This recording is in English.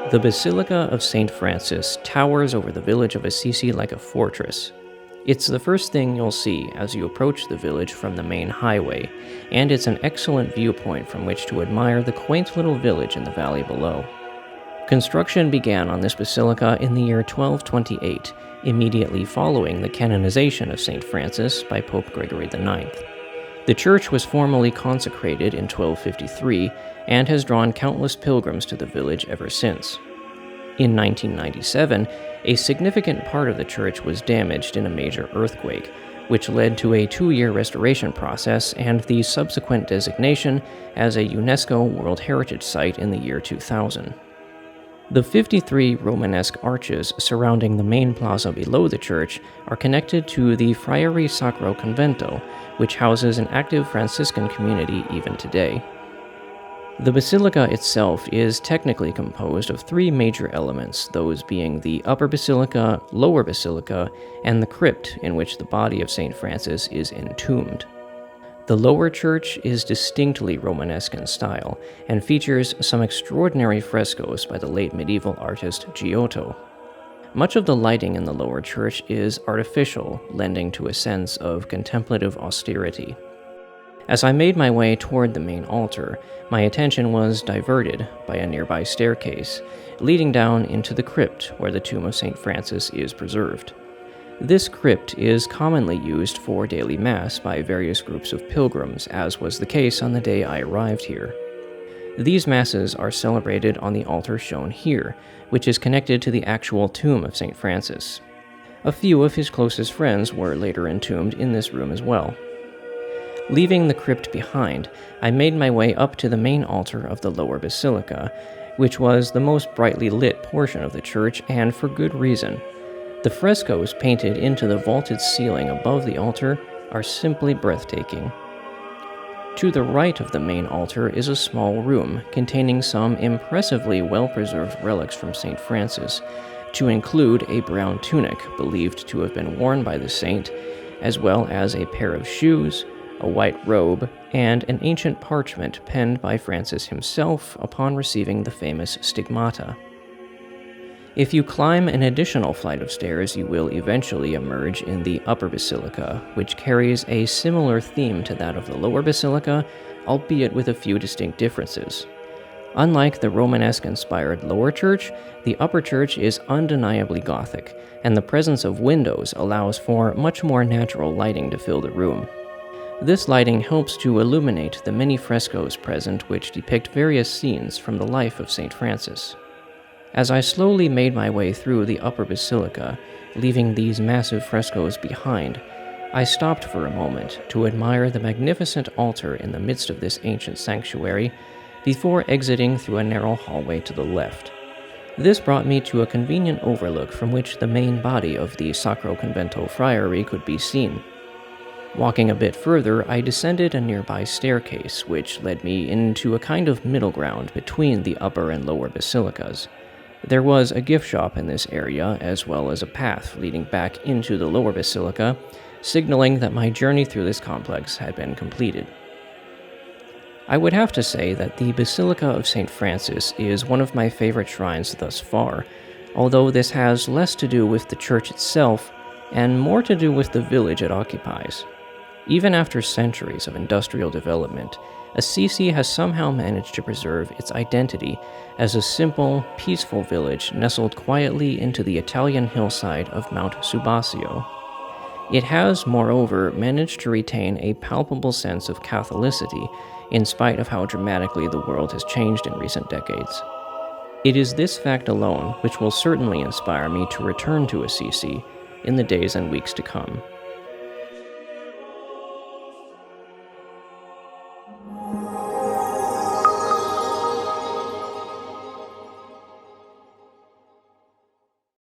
The Basilica of St. Francis towers over the village of Assisi like a fortress. It's the first thing you'll see as you approach the village from the main highway, and it's an excellent viewpoint from which to admire the quaint little village in the valley below. Construction began on this basilica in the year 1228, immediately following the canonization of St. Francis by Pope Gregory IX. The church was formally consecrated in 1253 and has drawn countless pilgrims to the village ever since. In 1997, a significant part of the church was damaged in a major earthquake, which led to a 2-year restoration process and the subsequent designation as a UNESCO World Heritage Site in the year 2000. The 53 Romanesque arches surrounding the main plaza below the church are connected to the Friary Sacro Convento, which houses an active Franciscan community even today. The basilica itself is technically composed of 3 major elements, those being the upper basilica, lower basilica, and the crypt in which the body of St. Francis is entombed. The lower church is distinctly Romanesque in style and features some extraordinary frescoes by the late medieval artist Giotto. Much of the lighting in the lower church is artificial, lending to a sense of contemplative austerity. As I made my way toward the main altar, my attention was diverted by a nearby staircase, leading down into the crypt where the tomb of St. Francis is preserved. This crypt is commonly used for daily mass by various groups of pilgrims, as was the case on the day I arrived here. These masses are celebrated on the altar shown here, which is connected to the actual tomb of St. Francis. A few of his closest friends were later entombed in this room as well. Leaving the crypt behind, I made my way up to the main altar of the lower basilica, which was the most brightly lit portion of the church, and for good reason. The frescoes painted into the vaulted ceiling above the altar are simply breathtaking. To the right of the main altar is a small room containing some impressively well-preserved relics from St. Francis, to include a brown tunic believed to have been worn by the saint, as well as a pair of shoes, a white robe, and an ancient parchment penned by Francis himself upon receiving the famous stigmata. If you climb an additional flight of stairs, you will eventually emerge in the upper basilica, which carries a similar theme to that of the lower basilica, albeit with a few distinct differences. Unlike the Romanesque-inspired lower church, the upper church is undeniably Gothic, and the presence of windows allows for much more natural lighting to fill the room. This lighting helps to illuminate the many frescoes present which depict various scenes from the life of St. Francis. As I slowly made my way through the upper basilica, leaving these massive frescoes behind, I stopped for a moment to admire the magnificent altar in the midst of this ancient sanctuary before exiting through a narrow hallway to the left. This brought me to a convenient overlook from which the main body of the Sacro Convento Friary could be seen. Walking a bit further, I descended a nearby staircase, which led me into a kind of middle ground between the upper and lower basilicas. There was a gift shop in this area, as well as a path leading back into the lower basilica, signaling that my journey through this complex had been completed. I would have to say that the Basilica of St. Francis is one of my favorite shrines thus far, although this has less to do with the church itself and more to do with the village it occupies. Even after centuries of industrial development, Assisi has somehow managed to preserve its identity as a simple, peaceful village nestled quietly into the Italian hillside of Mount Subasio. It has, moreover, managed to retain a palpable sense of Catholicity, in spite of how dramatically the world has changed in recent decades. It is this fact alone which will certainly inspire me to return to Assisi in the days and weeks to come.